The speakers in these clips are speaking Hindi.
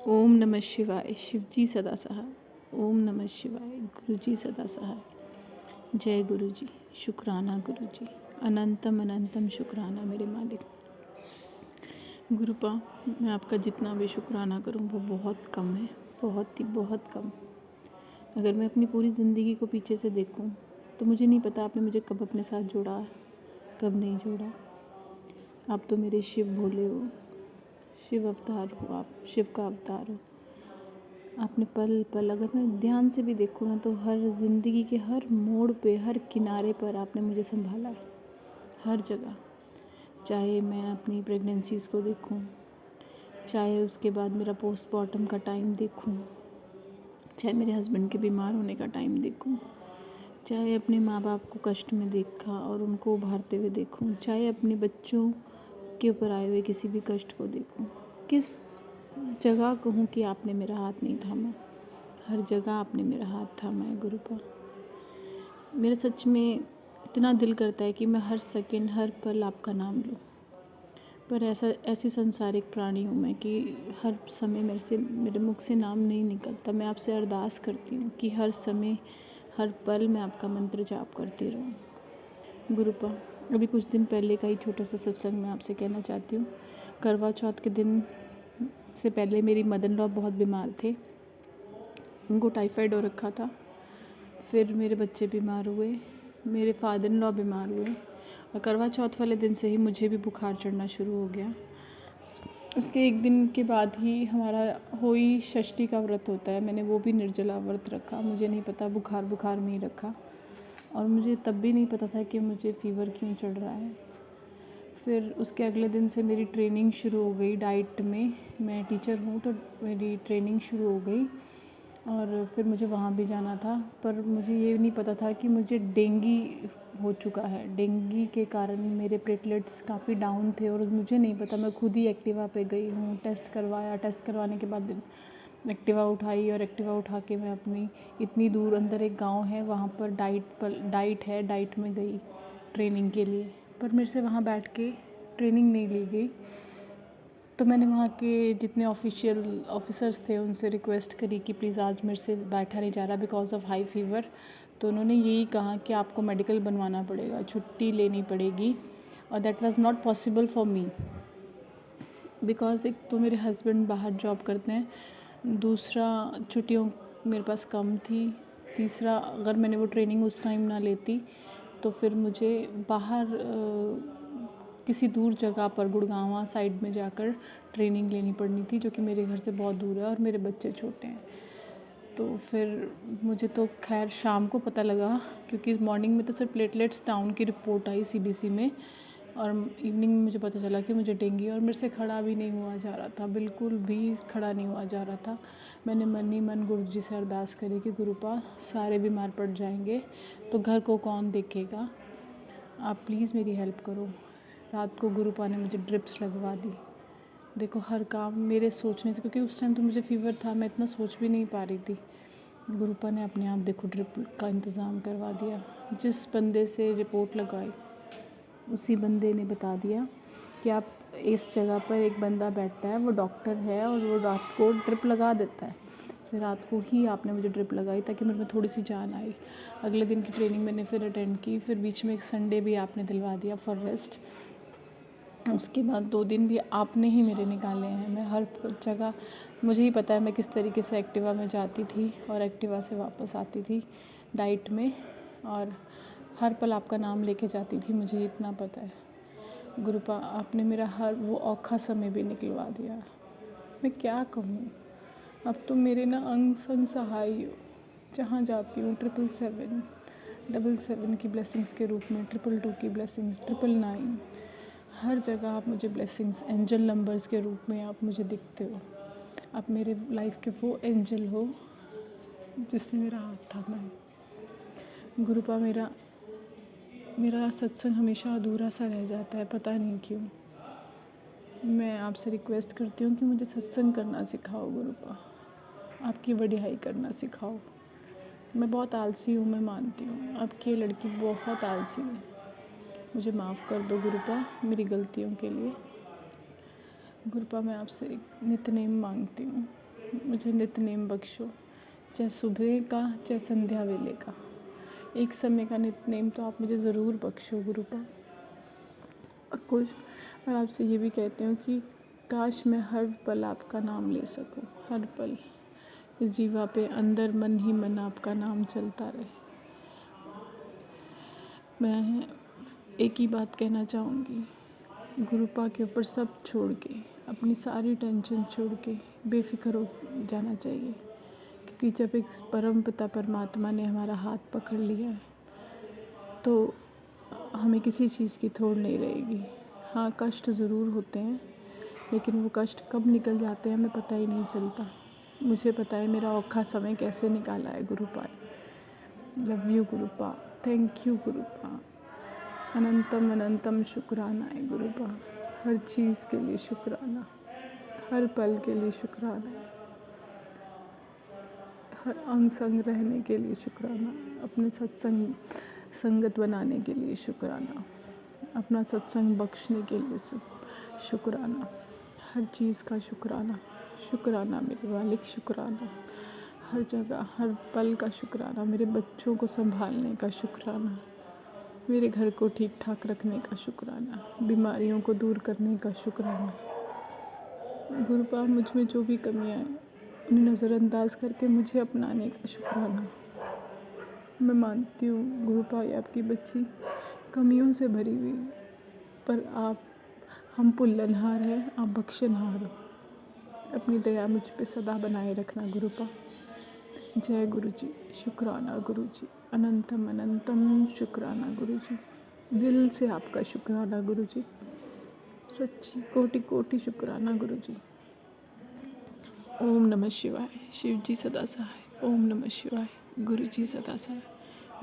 ओम नमः शिवाय। शिवजी सदा सहाय। ओम नमः शिवाय। गुरुजी सदा सहाय। जय गुरुजी। शुक्राना गुरुजी। अनंतम अनंतम शुक्राना मेरे मालिक। गुरुपा, मैं आपका जितना भी शुक्राना करूं वो बहुत कम है, बहुत ही बहुत कम। अगर मैं अपनी पूरी ज़िंदगी को पीछे से देखूं तो मुझे नहीं पता आपने मुझे कब अपने साथ जोड़ा, कब नहीं जोड़ा। आप तो मेरे शिव भोले हो, शिव अवतार हो, आप शिव का अवतार हो। आपने पल पल, अगर मैं ध्यान से भी देखूँ ना, तो हर ज़िंदगी के हर मोड़ पे, हर किनारे पर आपने मुझे संभाला है, हर जगह। चाहे मैं अपनी प्रेगनेंसीज़ को देखूँ, चाहे उसके बाद मेरा पोस्टमार्टम का टाइम देखूँ, चाहे मेरे हस्बैंड के बीमार होने का टाइम देखूँ, चाहे अपने माँ बाप को कष्ट में देखा और उनको उभारते हुए देखूँ, चाहे अपने बच्चों के ऊपर आए हुए किसी भी कष्ट को देखूं, किस जगह कहूँ कि आपने मेरा हाथ नहीं थामा। हर जगह आपने मेरा हाथ थामा है गुरुपा। मेरा सच में इतना दिल करता है कि मैं हर सेकंड, हर पल आपका नाम लूँ, पर ऐसी संसारिक प्राणी हूँ मैं कि हर समय मेरे मुख से नाम नहीं निकलता। मैं आपसे अरदास करती हूँ कि हर समय, हर पल मैं आपका मंत्र जाप करती रहूँ गुरुपा। अभी कुछ दिन पहले का ही छोटा सा सत्संग मैं आपसे कहना चाहती हूँ। करवा चौथ के दिन से पहले मेरी मदर इन लॉ बहुत बीमार थे, उनको टाइफाइड हो रखा था। फिर मेरे बच्चे बीमार हुए, मेरे फादर इन लॉ बीमार हुए, और करवा चौथ वाले दिन से ही मुझे भी बुखार चढ़ना शुरू हो गया। उसके एक दिन के बाद ही हमारा होई षष्ठी का व्रत होता है, मैंने वो भी निर्जला व्रत रखा। मुझे नहीं पता बुखार नहीं रखा, और मुझे तब भी नहीं पता था कि मुझे फ़ीवर क्यों चढ़ रहा है। फिर उसके अगले दिन से मेरी ट्रेनिंग शुरू हो गई डाइट में। मैं टीचर हूँ तो मेरी ट्रेनिंग शुरू हो गई, और फिर मुझे वहाँ भी जाना था। पर मुझे ये नहीं पता था कि मुझे डेंगी हो चुका है। डेंगी के कारण मेरे प्लेटलेट्स काफ़ी डाउन थे, और मुझे नहीं पता। मैं खुद ही एक्टिवा पे गई हूँ, टेस्ट करवाया, टेस्ट करवाने के बाद एक्टिवा उठाई, और एक्टिवा उठा के मैं अपनी इतनी दूर, अंदर एक गांव है वहाँ पर डाइट में गई ट्रेनिंग के लिए। पर मेरे से वहाँ बैठ के ट्रेनिंग नहीं ली गई। तो मैंने वहाँ के जितने ऑफिसर्स थे उनसे रिक्वेस्ट करी कि प्लीज़ आज मेरे से बैठा नहीं जा रहा बिकॉज ऑफ हाई फीवर। तो उन्होंने यही कहा कि आपको मेडिकल बनवाना पड़ेगा, छुट्टी लेनी पड़ेगी, और that was not possible for me because एक तो मेरे हस्बैंड बाहर जॉब करते हैं, दूसरा छुट्टियों मेरे पास कम थी, तीसरा अगर मैंने वो ट्रेनिंग उस टाइम ना लेती तो फिर मुझे बाहर किसी दूर जगह पर गुड़गांवा साइड में जाकर ट्रेनिंग लेनी पड़नी थी, जो कि मेरे घर से बहुत दूर है और मेरे बच्चे छोटे हैं। तो फिर मुझे तो खैर शाम को पता लगा, क्योंकि मॉर्निंग में तो सिर्फ प्लेटलेट्स डाउन की रिपोर्ट आई सीबीसी में, और इवनिंग में मुझे पता चला कि मुझे डेंगू, और मेरे से खड़ा भी नहीं हुआ जा रहा था, बिल्कुल भी खड़ा नहीं हुआ जा रहा था। मैंने मन ही मन गुरु जी से अरदास करी कि गुरुपा सारे बीमार पड़ जाएंगे तो घर को कौन देखेगा, आप प्लीज़ मेरी हेल्प करो। रात को गुरुपा ने मुझे ड्रिप्स लगवा दी। देखो हर काम मेरे सोचने से, क्योंकि उस टाइम तो मुझे फ़ीवर था, मैं इतना सोच भी नहीं पा रही थी। गुरुपा ने अपने आप देखो ड्रिप का इंतज़ाम करवा दिया। जिस बंदे से रिपोर्ट लगाई उसी बंदे ने बता दिया कि आप इस जगह पर एक बंदा बैठता है, वो डॉक्टर है, और वो रात को ड्रिप लगा देता है। फिर रात को ही आपने मुझे ड्रिप लगाई ताकि मेरे में थोड़ी सी जान आई। अगले दिन की ट्रेनिंग मैंने फिर अटेंड की, फिर बीच में एक संडे भी आपने दिलवा दिया फॉर रेस्ट। उसके बाद 2 दिन भी आपने ही मेरे निकाले हैं। मैं हर जगह, मुझे ही पता है मैं किस तरीके से एक्टिवा में जाती थी और एक्टिवा से वापस आती थी डाइट में, और हर पल आपका नाम लेके जाती थी, मुझे इतना पता है। गुरुपा आपने मेरा हर वो औखा समय भी निकलवा दिया। मैं क्या कहूँ, अब तो मेरे ना अंग संग सहाय हो। जहाँ जाती हूँ 777 की ब्लेसिंग्स के रूप में, 222 की ब्लेसिंग्स, 999, हर जगह आप मुझे ब्लेसिंग्स, एंजल नंबर्स के रूप में आप मुझे दिखते हो। आप मेरे लाइफ के वो एंजल हो जिसने मेरा हाथ थामा है। गुरुपा मेरा सत्संग हमेशा अधूरा सा रह जाता है, पता नहीं क्यों। मैं आपसे रिक्वेस्ट करती हूँ कि मुझे सत्संग करना सिखाओ गुरुपा, आपकी वडियाई करना सिखाओ। मैं बहुत आलसी हूँ, मैं मानती हूँ, आपकी ये लड़की बहुत आलसी है। मुझे माफ़ कर दो गुरुपा मेरी गलतियों के लिए। गुरुपा मैं आपसे एक नितनेम मांगती हूँ, मुझे नित्य-नेम बख्शो, चाहे सुबह का चाहे संध्या वेले का। एक समय का नित्य-नेम तो आप मुझे ज़रूर बख्शो गुरुपा। और आपसे ये भी कहती हूँ कि काश मैं हर पल आपका नाम ले सकूँ, हर पल इस जीवा पे अंदर मन ही मन आपका नाम चलता रहे। मैं एक ही बात कहना चाहूँगी, गुरुपा के ऊपर सब छोड़ के, अपनी सारी टेंशन छोड़ के बेफ़िक्र हो जाना चाहिए, क्योंकि जब एक परम पिता परमात्मा ने हमारा हाथ पकड़ लिया है तो हमें किसी चीज़ की थोड़ नहीं रहेगी। हाँ, कष्ट ज़रूर होते हैं, लेकिन वो कष्ट कब निकल जाते हैं हमें पता ही नहीं चलता। मुझे पता है मेरा औखा समय कैसे निकाला है गुरुपा ने। Love you Gurupa, thank you Gurupa, अनंतम अनंतम शुक्राना है गुरुपा। हर चीज़ के लिए शुक्राना, हर पल के लिए शुक्राना, हर अंग संग रहने के लिए शुक्राना, अपने संगत बनाने के लिए शुक्राना, अपना सत्संग बख्शने के लिए शुक्राना, हर चीज़ का शुक्राना। शुक्राना मेरे मालिक, शुक्राना हर जगह, हर पल का शुक्राना। मेरे बच्चों को संभालने का शुक्राना, मेरे घर को ठीक ठाक रखने का शुक्राना, बीमारियों को दूर करने का शुक्राना। गुरुपा, मुझ में जो भी कमियाँ हैं उन्हें नज़रअंदाज करके मुझे अपनाने का शुक्राना। मैं मानती हूँ गुरुपा, ये आपकी बच्ची कमियों से भरी हुई है, पर हम पुल्लनहार हैं, आप बख्शनहार हो। अपनी दया मुझ पे सदा बनाए रखना गुरुपा। जय गुरु जी, शुक्राना गुरु जी, अनंतम अनंतम शुक्राना गुरु जी। दिल से आपका शुक्राना गुरु जी, सच्ची कोटि कोटि शुक्राना गुरु जी। ओम नमः शिवाय, शिव जी सदा सहाय। ओम नमः शिवाय, गुरु जी सदा सहाय।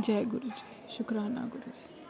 जय गुरु जी, शुक्राना गुरु जी।